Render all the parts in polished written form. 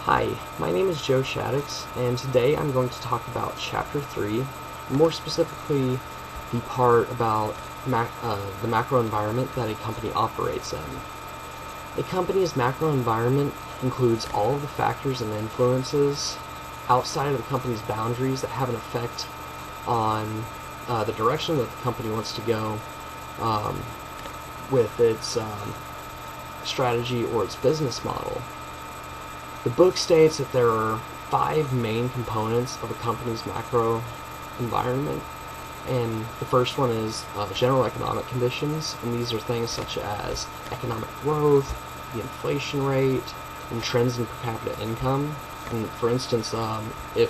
Hi, my name is Joe Shaddix, and today I'm going to talk about Chapter 3, more specifically the part about the macro environment that a company operates in. A company's macro environment includes all of the factors and influences outside of the company's boundaries that have an effect on the direction that the company wants to go with its strategy or its business model. The book states that there are 5 main components of a company's macro environment, and the first one is general economic conditions, and these are things such as economic growth, the inflation rate, and trends in per capita income. And for instance, if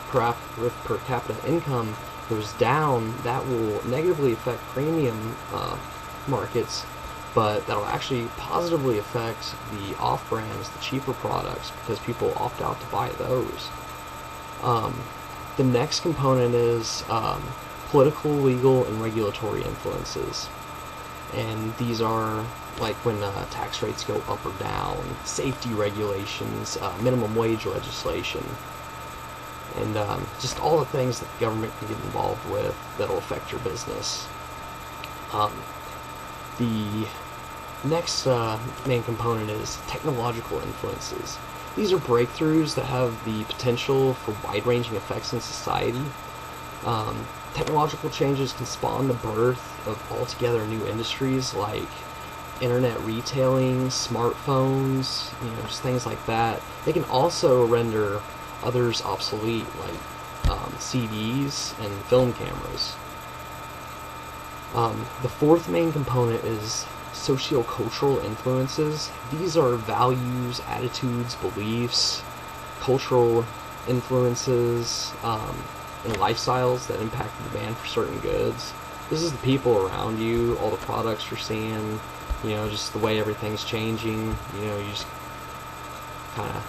per capita income goes down, that will negatively affect premium markets, but that'll actually positively affect the off-brands, the cheaper products, because people opt out to buy those. The next component is political, legal, and regulatory influences. And these are like when tax rates go up or down, safety regulations, minimum wage legislation, and just all the things that the government can get involved with that'll affect your business. The next main component is technological influences. These are breakthroughs that have the potential for wide-ranging effects in society. Technological changes can spawn the birth of altogether new industries like internet retailing, smartphones, just things like that. They can also render others obsolete, like CDs and film cameras. The fourth main component is sociocultural influences. These are values, attitudes, beliefs, cultural influences, and lifestyles that impact the demand for certain goods. This is the people around you, all the products you're seeing, just the way everything's changing, you just kind of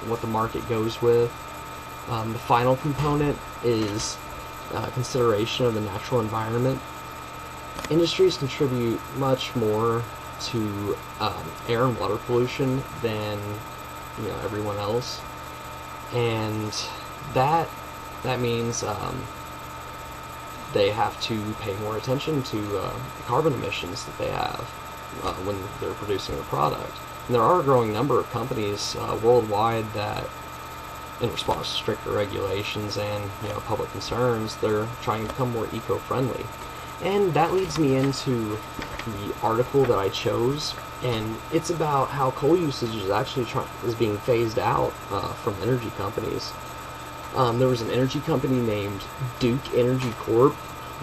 what the market goes with. The final component is consideration of the natural environment. Industries contribute much more to air and water pollution than everyone else, and that means they have to pay more attention to the carbon emissions that they have when they're producing their product. And there are a growing number of companies worldwide that, in response to stricter regulations and public concerns, they're trying to become more eco-friendly. And that leads me into the article that I chose, and it's about how coal usage is actually being phased out from energy companies. There was an energy company named Duke Energy Corp,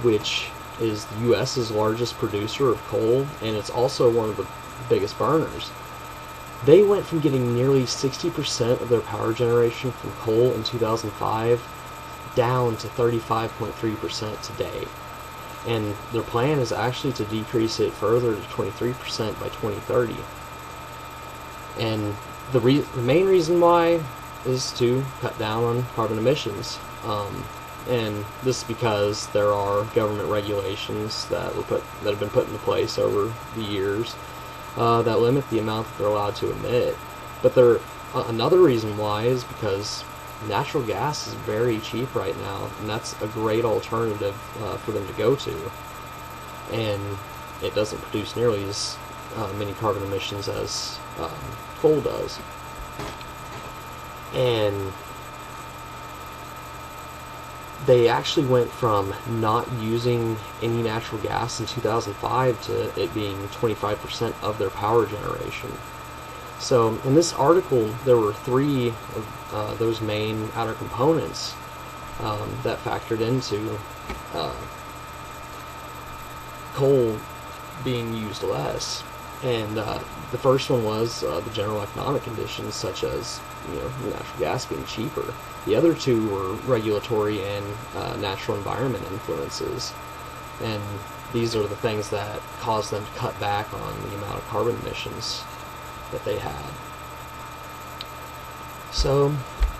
which is the U.S.'s largest producer of coal, and it's also one of the biggest burners. They went from getting nearly 60% of their power generation from coal in 2005 down to 35.3% today. And their plan is actually to decrease it further to 23% by 2030. And the main reason why is to cut down on carbon emissions. And this is because there are government regulations that have been put into place over the years that limit the amount that they're allowed to emit. But another reason why is because natural gas is very cheap right now, and that's a great alternative for them to go to. And it doesn't produce nearly as many carbon emissions as coal does. And they actually went from not using any natural gas in 2005 to it being 25% of their power generation. So in this article, there were 3 of those main outer components that factored into coal being used less. And the first one was the general economic conditions, such as natural gas being cheaper. The other 2 were regulatory and natural environment influences. And these are the things that caused them to cut back on the amount of carbon emissions that they had. So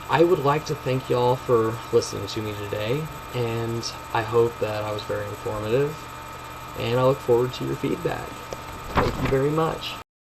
I would like to thank y'all for listening to me today, and I hope that I was very informative, and I look forward to your feedback. Thank you very much.